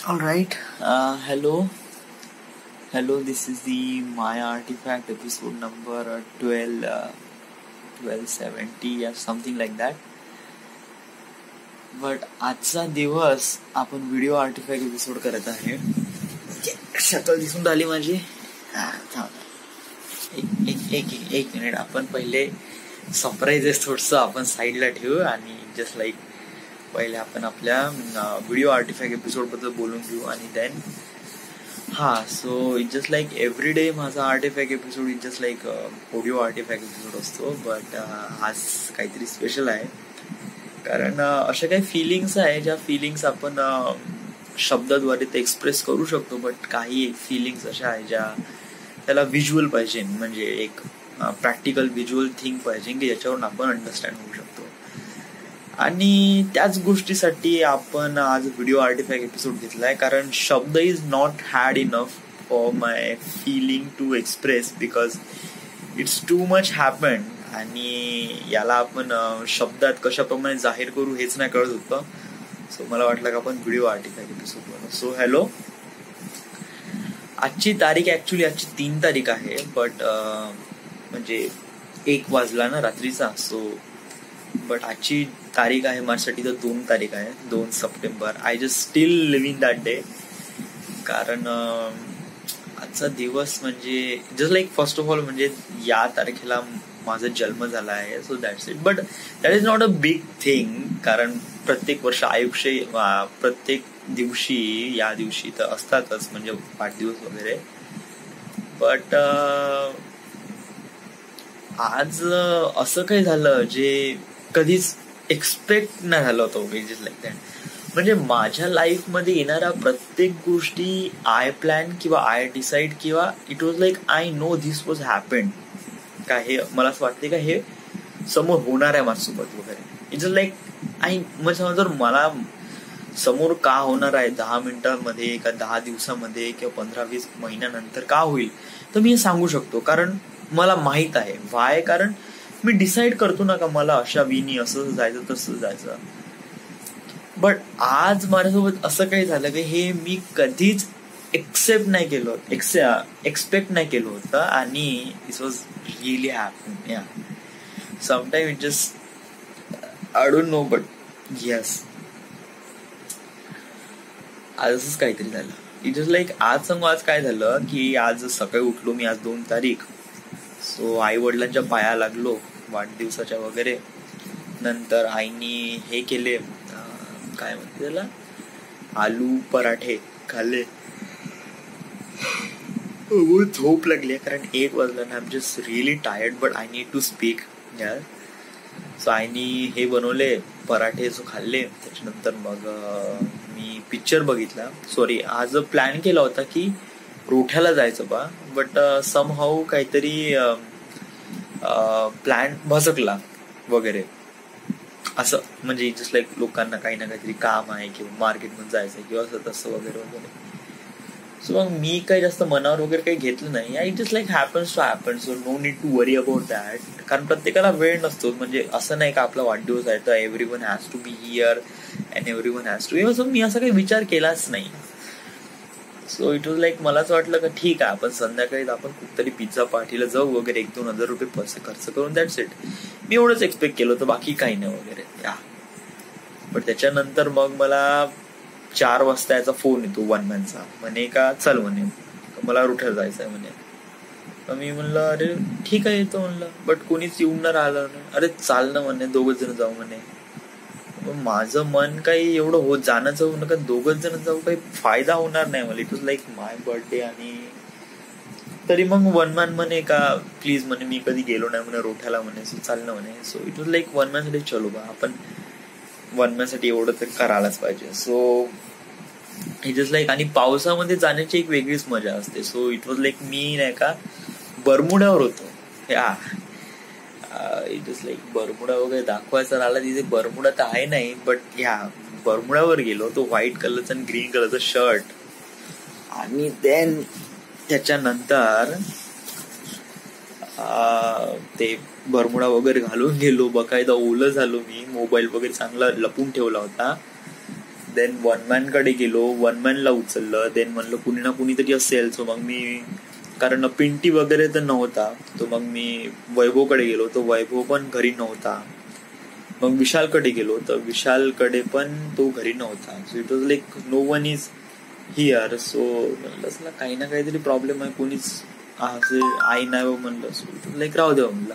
All right. Hello. This is the Maya Artifact episode number 12, 1270 or something like that. But आजचा दिवस आपण video artifact episode करत आहे. शकल दिसून राहिली माझी. एक मिनिट. आपण पहिले सरप्राईज थोडस आपण साईडला ठेवू आणि जस्ट लाईक पहिले आपण आपल्या व्हिडिओ आर्टिफॅक्ट एपिसोड बद्दल बोलून घेऊ आणि then so it just like every day माझा artifact episode it just like audio artifact episode असतो. बट आज काहीतरी स्पेशल आहे कारण अशा काही फिलिंग्स आहे ज्या फिलिंग्स आपण शब्दाद्वारे ते एक्सप्रेस करू शकतो. बट काही फिलिंग्स अशा आहे ज्या त्याला व्हिज्युअल पाहिजे, म्हणजे एक प्रॅक्टिकल व्हिज्युअल थिंग पाहिजे की ज्याच्यावरून आपण अंडरस्टँड होऊ शकतो. आणि त्याच गोष्टीसाठी आपण आज व्हिडिओ आर्टिफॅक्ट एपिसोड घेतलाय कारण शब्द is not had enough for my feeling to express because it's too much happen आणि याला आपण शब्दात कशाप्रमाणे जाहीर करू हेच नाही कळत होतं. सो मला वाटलं की आपण व्हिडिओ आर्टिफॅक्ट एपिसोड बनवू. So hello. आजची तारीख ऍक्च्युली आजची 3 तारीख आहे. बट म्हणजे 1 वाजला ना रात्रीचा. सो बट आजची तारीख आहे माझ्यासाठी तर 2 तारीख आहे, 2 September. I just steel living that day कारण आजचा दिवस म्हणजे just like first of all म्हणजे या तारखेला माझा जन्म झाला आहे. So that's it. But that is not a big thing कारण प्रत्येक वर्ष आयुष्य प्रत्येक दिवशी या दिवशी तर असतातच म्हणजे वाढदिवस वगैरे. बट आज असं काही झालं जे कधीच एक्सपेक्ट नाही झालं होतं. Just like that. म्हणजे माझ्या लाईफ मध्ये येणाऱ्या प्रत्येक गोष्टी आय प्लॅन किंवा आय डिसाईड किंवा it was like I know this was happened का हे मला असं वाटते का हे समोर होणार आहे माझ्यासोबत वगैरे. इट्स लाईक म्हणजे जर मला समोर का होणार आहे 10 मिनिटांमध्ये का 10 दिवसामध्ये किंवा 15-20 महिन्यानंतर का होईल तर मी हे सांगू शकतो कारण मला माहित आहे. वाय? कारण मी डिसाईड करतो ना का मला अशा विनी असं जायचं तसं जायचं. बट आज माझ्यासोबत असं काही झालं की हे मी कधीच एक्सेप्ट नाही केलं होतं आणि इट वॉज रिअली हॅपन. या sometime it just I don't know but yes आज असंच काहीतरी झालं. इट इज लाईक आज काय झालं की आज सकाळी उठलो मी. आज 2 तारीख. सो आई वडिलांच्या पाया लागलो वाढदिवसाच्या वगैरे. नंतर आईनी हे केले काय म्हणते त्याला आलू पराठे खाल्ले. झोप लागली कारण 1 वाजला ना. I am just really tired but I need to speak यार. सो आईनी हे बनवले पराठे जो खाल्ले. त्याच्यानंतर मग मी पिक्चर बघितला. सॉरी आज प्लॅन केला होता की रोठ्याला जायचं बा. बट समहाऊ काहीतरी प्लॅन भसकला वगैरे असं. म्हणजे जस्ट लाईक लोकांना काही ना काहीतरी काम आहे किंवा मार्केटमध्ये जायचं किंवा असं तसं वगैरे वगैरे. सो मग मी काही जास्त मनावर वगैरे काही घेतलं नाही. It just like happens to happen. So no need to worry about that. कारण प्रत्येकाला वेळ नसतो. म्हणजे असं नाही का आपला वाढदिवस आहे तर everyone has to be here and everyone has to. So मी असा काही विचार केलाच नाही. सो इट वॉज लाईक मलाच वाटलं का ठीक आहे आपण संध्याकाळी आपण कुठतरी पिझ्झा पार्टीला जाऊ वगैरे. 1-2 हजार रुपये पैसे खर्च करून दॅट्स इट. मी एवढंच एक्सपेक्ट केलं होतं बाकी काही नाही वगैरे. बट त्याच्यानंतर मग मला 4 वाजता याचा फोन येतो वनमॅनचा. म्हणे का चल म्हणे मला रोठ्याला जायचं आहे म्हणे. मी म्हणलं अरे ठीक आहे येतो म्हणलं. बट कोणीच येऊन न राहिलं. अरे चाल ना म्हणे 2 जण जाऊ म्हणे. माझं मन काही एवढं जाणं जाऊ नका 2 जण जाऊ काही फायदा होणार नाही मला. It was like my birthday आणि तरी मग वनमॅन म्हणे का प्लीज म्हणे मी कधी गेलो नाही म्हणे रोठ्याला म्हणे. सो चालणं म्हणे. सो इट वॉज लाईक वनमॅनसाठी चलो बा आपण वनमॅनसाठी एवढं तर करायलाच पाहिजे. सो इट वॉज लाईक आणि पावसामध्ये जाण्याची एक वेगळीच मजा असते. सो इट वॉज लाईक मी नाही का बरमुड्यावर होतो. इट वॉज लाईक बरमुडा वगैरे दाखवायचा राहिला तिथे. बरमुडा तर आहे नाही बट बरमुडावर गेलो. तो व्हाईट कलरचा आणि ग्रीन कलरचा शर्ट आणि देन त्याच्यानंतर ते बरमुडा वगैरे घालून गेलो. बकायदा ओलं झालो मी. मोबाईल वगैरे चांगला लपून ठेवला होता. देन वनमॅन कडे गेलो, वनमॅनला उचललं. देन म्हणलं कुणी ना कुणीतरी असेल. सो मग मी, कारण पिंटी वगैरे तर नव्हता, तो मग मी वैभवकडे गेलो, तो वैभव पण घरी नव्हता. मग विशालकडे गेलो, तर विशालकडे पण तो घरी नव्हता. So it was like no one is here. So म्हणलं काही ना काहीतरी प्रॉब्लेम आहे, कोणीच असे आई नाही म्हणलं. सो इट वॉज लाईक राहू देवा म्हणलं,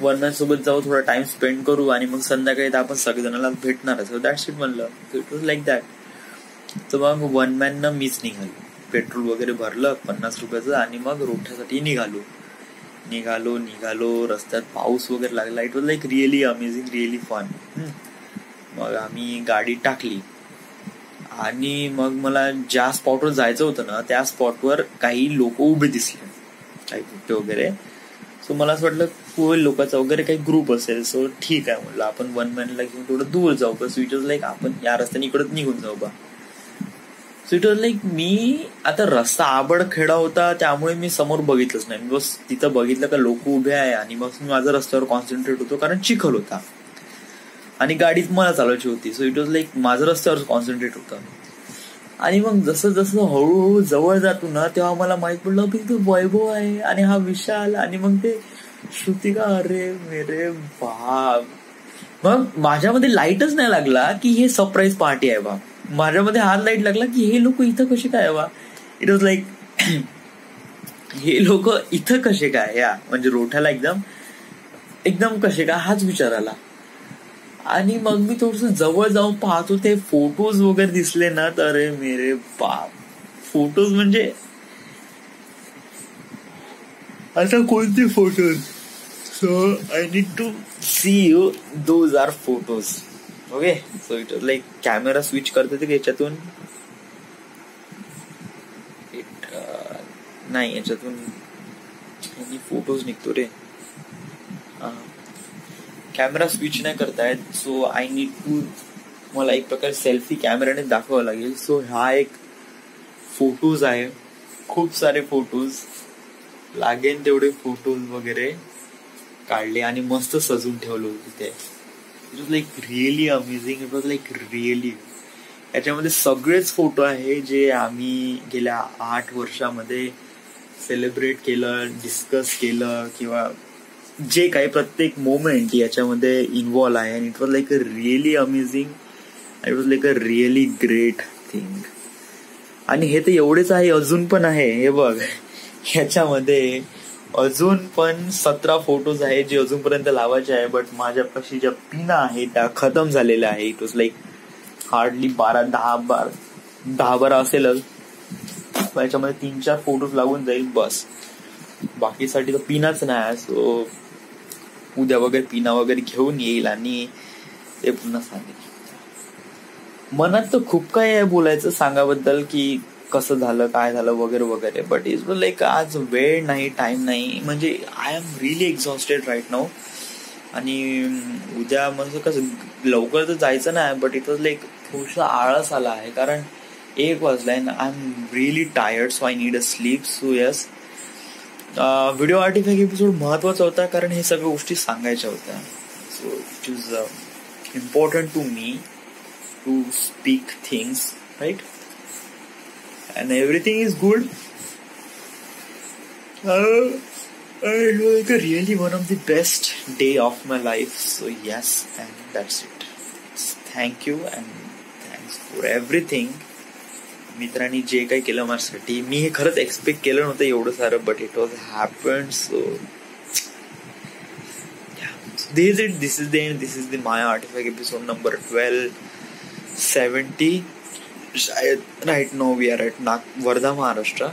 वनमॅन सोबत जाऊ, थोडा टाइम स्पेंड करू आणि मग संध्याकाळी आपण सगळेजणाला भेटणार. सो दॅट्स इट म्हणलं. It was like that. तर मग वनमॅननं मीच निघालो, पेट्रोल वगैरे भरलं 50 रुपयाचं आणि मग रोठ्यासाठी निघालो. रस्त्यात पाऊस वगैरे लागला. It was like really amazing, really fun. मग आम्ही गाडी टाकली आणि मग मला ज्या स्पॉटवर जायचं होतं ना, त्या स्पॉटवर काही लोक उभे दिसले, काही बुट्टे वगैरे. सो मला असं वाटलं लोकांचा वगैरे काही ग्रुप असेल. सो ठीक आहे म्हणलं, आपण वनमॅनला घेऊन थोडं दूर जाऊ का. सो इट वॉज लाईक आपण या रस्त्याने इकडं निघून जाऊ बा. सो इट वॉज लाईक मी आता रस्ता आबडखेडा होता, त्यामुळे मी समोर बघितलंच नाही. मी बस तिथं बघितलं का लोक उभे आहे आणि मग मी माझ्या रस्त्यावर कॉन्सन्ट्रेट होतो, कारण चिखल होता आणि गाडीत मला चालवायची होती. सो इट वॉज लाईक माझं रस्त्यावर कॉन्सन्ट्रेट होतं. आणि मग जसं जसं हळूहळू जवळ जातो ना, तेव्हा मला माहित पडलं की तो वैभव आहे आणि हा विशाल आणि मग ते श्रुतिका. अरे मेरे बाप. मग माझ्यामध्ये लाईटच नाही लागला की हे सरप्राईज पार्टी आहे बा. माझ्यामध्ये हाच लाईट लागला की हे लोक इथं कसे काय बा. इट वॉज लाईक हे लोक इथं कसे काय, या म्हणजे रोठ्याला एकदम कसे काय, हाच विचार आला. आणि मग मी थोडस जवळ जाऊन पाहतो, ते फोटोज वगैरे दिसले ना, तर अरे मेरे बाप. फोटोज म्हणजे आता कोणते photos. So I need to see you those are photos. Okay. So it was like camera switch करते ते याच्यातून, नाही याच्यातून फोटोज निघतो रे. कॅमेरा स्विच नाही करतायत. सो आय नीड टू, मला एक प्रकारे सेल्फी कॅमेराने दाखवावं लागेल. सो हा एक फोटोज आहे, खूप सारे फोटोज, लागेल तेवढे फोटोज वगैरे काढले आणि मस्त सजून ठेवलं तिथे. It was like really amazing. It was like really. याच्यामध्ये सगळेच फोटो आहे जे आम्ही गेल्या 8 वर्षामध्ये सेलिब्रेट केलं, डिस्कस केलं, किंवा जे काही प्रत्येक मोमेंट याच्यामध्ये इन्व्हॉल्व आहे. आणि it was like a really amazing. It was like a really great thing. आणि हे तर एवढेच आहे, अजून पण आहे. हे बघ, ह्याच्यामध्ये अजून पण 17 फोटोज आहेत जे अजूनपर्यंत लावायचे आहे. बट माझ्यापाशी ज्या पिना आहेत त्या खतम झालेल्या आहे. इट वॉज लाईक हार्डली 10-12 असेलच. याच्यामध्ये 3-4 फोटोज लागून जाईल बस. बाकीसाठी तर पिनाच नाही. सो उद्या वगैरे पिना वगैरे घेऊन येईल आणि ते पुन्हा सांगेल. मनात तर खूप काय आहे बोलायचं सांगाबद्दल, की कसं झालं, काय झालं वगैरे वगैरे. बट इज लाईक आज वेळ नाही, टाइम नाही. म्हणजे I am really exhausted right now. आणि उद्या म्हणजे कसं लवकर तर जायचं नाही, बट इट वॉज लाईक थोडसा आळस आला आहे, कारण 1 वाजलाय ना. I am really tired. So I need a sleep. So yes, video artifact episode महत्वाचा होता, कारण हे सगळ्या गोष्टी सांगायच्या होत्या. So it is important to me to speak things, right? And everything is good. It was really one of the best day of my life. So yes, and that's it. Thank you and thanks for everything. मित्रांनी जे काही केलं माझ्यासाठी, मी हे खरंच expect केलं नव्हतं एवढं सारं, but it was happened. So this is the end. This is the Maya Artifact episode number 1270. शायद right now we are at Wardha, Maharashtra.